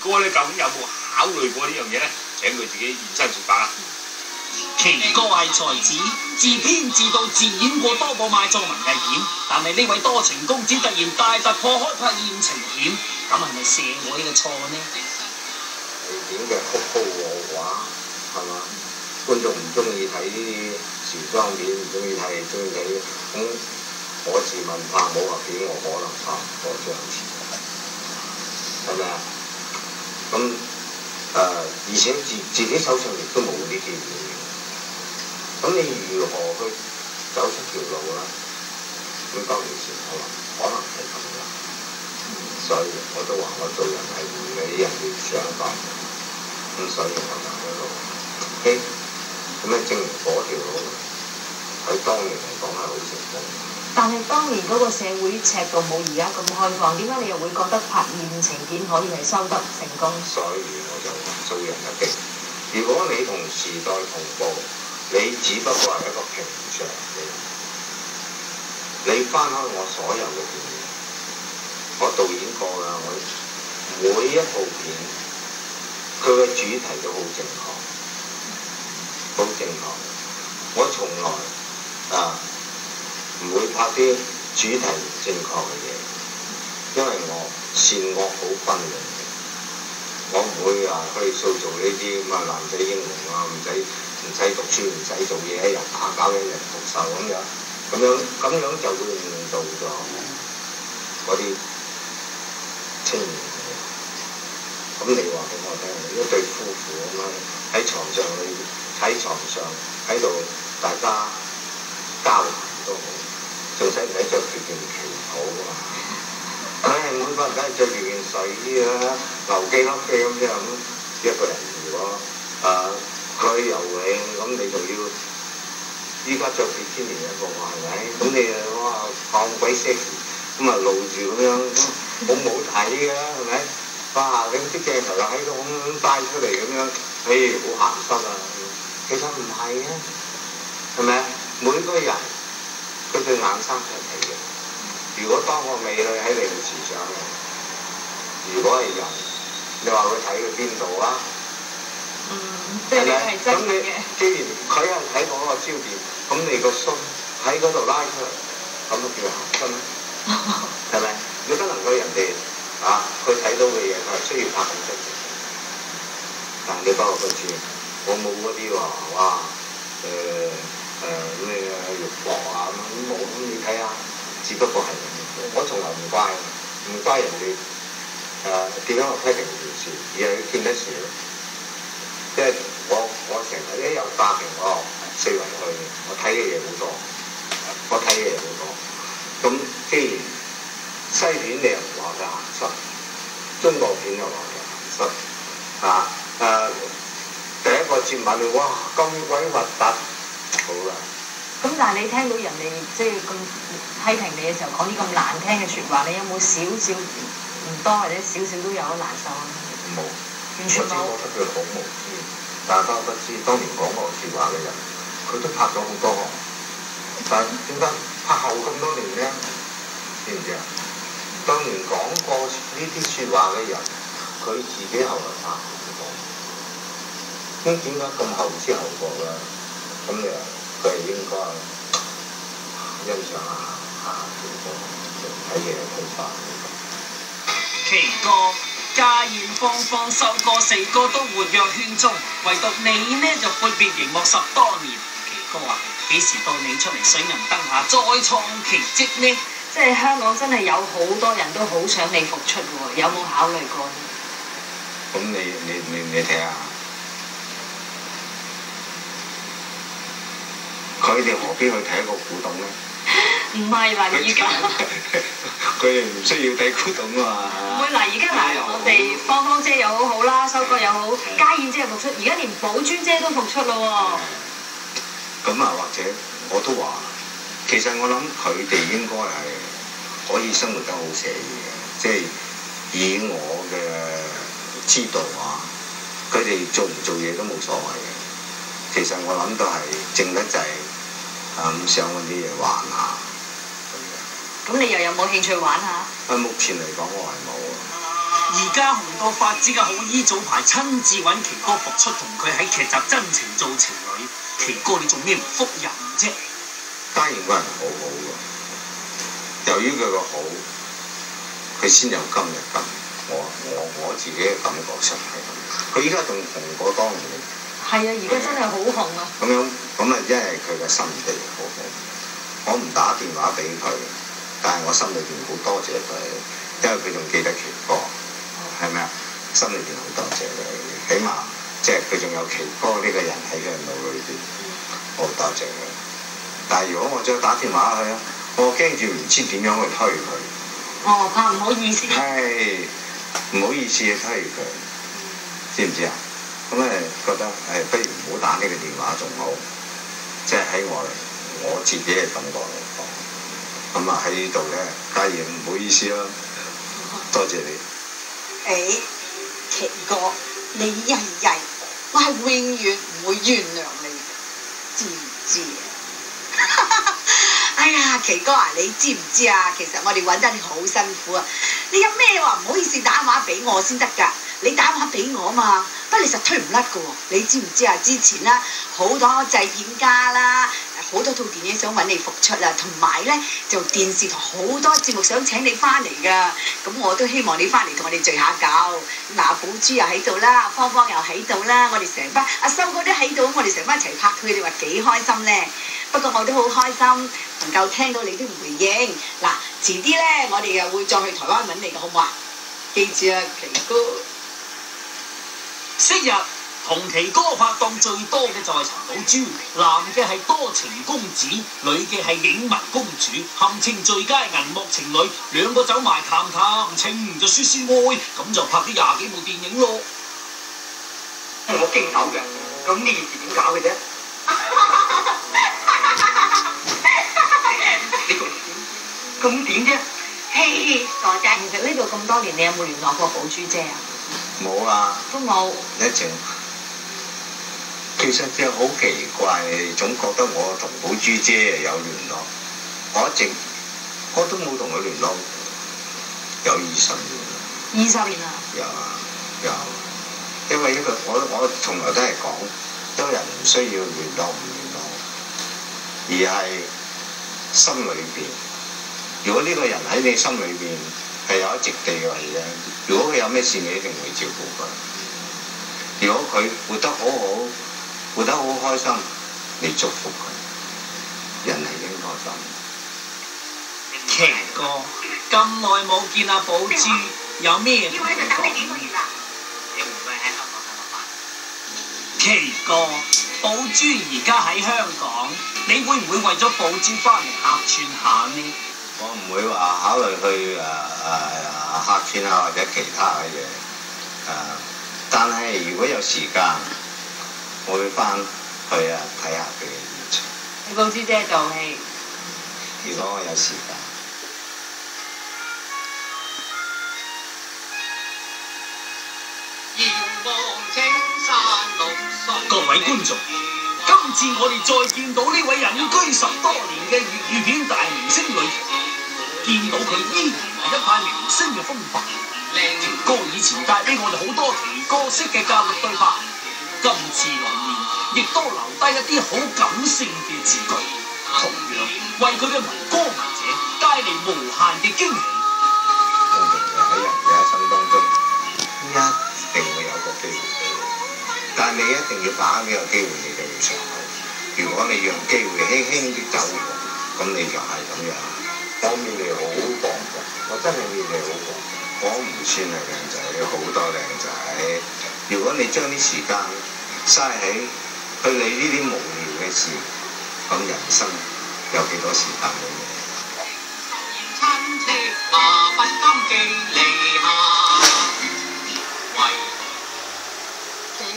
哥咧究竟有冇考慮過呢樣嘢咧？請佢自己現身說法啦。奇哥係才子，自編自導自演過多部賣座文藝片，但係呢位多情公子突然大突破開拍艷情片，咁係咪社會嘅錯呢？係點嘅曲高和話係嘛？觀眾唔中意睇時裝片，唔中意睇，中意睇咁。我自問拍武俠片，我可能差唔多張錢，係咪啊？咁而且自己手上亦都冇呢啲嘢，咁你如何去走出條路咧？咁當然前可能係咁啦。所以我都話我做人係唔理人哋想法，咁所以我就喺度，咁樣證明嗰條路喺當年嚟講係好成功。但係當年嗰個社會尺度冇而家咁開放，點解你又會覺得拍艷情片可以係收得成功？所以我就話做人一定，如果你同時代同步，你只不過係一個平常嘅人。你翻開我所有嘅電影，我導演過㗎，我每一部片佢嘅主題都好正確，好正確。我從來唔會拍啲主題唔正確嘅嘢，因為我善惡好分明嘅，我唔會話去塑造呢啲咁嘅男仔英雄啊，唔使讀書，唔使做嘢，一日打交一日復仇咁樣就會誤導咗嗰啲青年嘅。咁你話俾我聽，一對夫婦咁樣喺床上喺度大家交談都好。仲使唔使着住件旗袍啊？每個人梗係着住件睡衣啦，留幾粒嘅咁樣。一個人如果佢游泳，咁你仲要依家着比基尼一個係咪？咁你哇放鬼 sexy，咁啊露住咁樣，好唔好睇㗎？係咪？哇！你啲鏡頭又喺度咁帶出嚟咁樣，好鹹濕啊！其實唔係啊，係咪？每個人。佢對眼生出嚟嘅。如果當個美女喺你面前上嚟，如果係人，你話佢睇佢邊度啊？即係你係真嘅。既然佢係睇嗰個焦點，咁你個心喺嗰度拉出嚟，咁都叫鹹濕咩？係咪？你不能夠人哋佢睇到嘅嘢，佢係需要拍咁出嚟。但你包括嗰次，我冇嗰啲話，哇咩肉搏啊咁冇，咁你睇下，只不過係我從來唔怪人哋點樣去批評件事，而係見得少。即係我成日一有家庭，我四圍去，我睇嘅嘢好多，咁既然西片你又唔話佢鹹濕，中國片又話佢鹹濕，第一個接吻，哇咁鬼核突！好啦，咁但係你聽到人哋即係咁批評你嘅時候講啲咁難聽嘅説話，你有冇少少唔多或者少少都有得難受啊？冇，完全冇。我覺得佢好無知，但係不知當年講過説話嘅人，佢都拍咗好多行，但係點解拍後咁多年咧？知唔知啊？當年講過呢啲説話嘅人，佢自己後來拍好多，咁點解咁後知後覺咧？咁你話佢係應該欣賞下條歌，睇嘢睇法。奇哥家燕芳芳收歌四歌都活躍圈中，唯獨你呢就闊別熒幕10多年。奇哥話：幾時到你出嚟水銀燈下再創奇蹟呢？即係香港真係有好多人都好想你復出喎，有冇考慮過呢？咁你睇下。佢哋何必去睇一個古董咧？唔係嗱，而家佢哋唔需要睇古董啊嘛。唔會嗱，而家嗱，我哋芳芳姐又好好啦，修哥又好，家燕姐又復出，而家連寶尊姐都復出咯喎。咁或者我都話，其實我諗佢哋應該係可以生活得好寫意嘅，即係以我嘅知道佢哋做唔做嘢都冇所謂嘅。其實我諗都係靜得滯。咁想揾啲嘢玩下咁樣。咁你又有冇興趣玩下？目前嚟講我係冇啊。而家紅到發紫嘅好姨早排親自揾奇哥復出，同佢喺劇集真情做情侶。奇哥你做咩唔復人啫？家燕個人好好㗎，由於佢個好，佢先有今日咁。我自己嘅感覺上係咁。佢依家仲紅過當年。係啊，而家真係好紅啊！咁樣咁啊，因為佢嘅心地好好。我唔打電話俾佢，但係我心裏邊好多謝佢，因為佢仲記得奇哥，係咪啊？心裏邊好多謝佢，起碼即係佢仲有奇哥呢個人喺佢腦裏邊，我好多謝佢。但係如果我再打電話去，我驚住唔知點樣去推佢。哦，怕唔好意思。係唔好意思去推佢，知唔知啊？咁覺得不如唔好打呢個電話仲好，即係喺我自己嘅感覺嚟講。咁啊喺呢度咧，家燕唔好意思啦，多謝你。奇哥，你曳曳，我係永遠唔會原諒你嘅，知唔知啊？哎呀，奇哥啊，你知唔知啊？其實我哋揾得你好辛苦啊！你有咩話唔好意思打電話俾我先得㗎？你打電話俾我嘛，不過你實推唔甩㗎喎。你知唔知啊？之前啦，好多製片家啦，好多套電影想揾你復出啊，同埋咧就電視台好多節目想請你翻嚟㗎。咁我都希望你翻嚟同我哋聚下舊。嗱，寶珠又喺度啦，芳芳又喺度啦，我哋成班阿修哥都喺度，我哋成班一齊拍佢哋話幾開心咧。不過我都好開心，能夠聽到你都回應。嗱，遲啲咧，我哋又會再去台灣揾你嘅，好唔好啊？記住啊，奇哥。昔日同奇哥拍檔最多嘅就係陳寶珠，男嘅係多情公子，女嘅係影迷公主，堪稱最佳銀幕情侶。兩個走埋談情就説愛，咁就拍咗20幾部電影咯。我經手嘅，咁呢件事點搞嘅啫？咁點啫？嘿，傻仔！其實呢度咁多年，你有冇聯絡過寶珠姐啊？冇啊，都冇。一直其實就好奇怪，總覺得我同寶珠姐有聯絡，我都冇同佢聯絡，有20年。20年啊？有，因為我從來都係講，多人唔需要聯絡唔聯絡，而係心裏邊。如果呢個人喺你心裏邊係有一席地位嘅，如果佢有咩事，你一定會照顧佢。如果佢活得好好，活得好開心，你祝福佢。人係應該咁。奇哥，咁耐冇見阿寶珠，有咩同佢講？奇哥，寶珠而家喺香港，你會唔會為咗寶珠翻嚟客串下呢？我唔會話考慮去客串啊或者其他嘅嘢，但係如果有時間，我會翻去睇下佢嘅演出。你寶珠姐做戲？如果我有時間。各位觀眾，今次我哋再見到呢位隱居10多年嘅粵語片大明星女奇，見到佢依然係一派明星嘅風範。奇哥以前帶俾我哋好多奇哥式嘅教育對白，今次裏面亦都留低一啲好感性嘅字句，同樣為佢嘅民歌迷者帶嚟無限嘅驚喜。喺人嘅一生當中，一定會有個機會俾你，但係你一定要把握呢個機會，你就要上去。如果你讓機會輕輕的走過，咁你就係咁樣。我面嚟好薄嘅，我真係面嚟好薄。我唔算係靚仔，有好多靚仔。如果你將啲時間嘥喺去理呢啲無聊嘅事，咁人生有幾多時間俾你？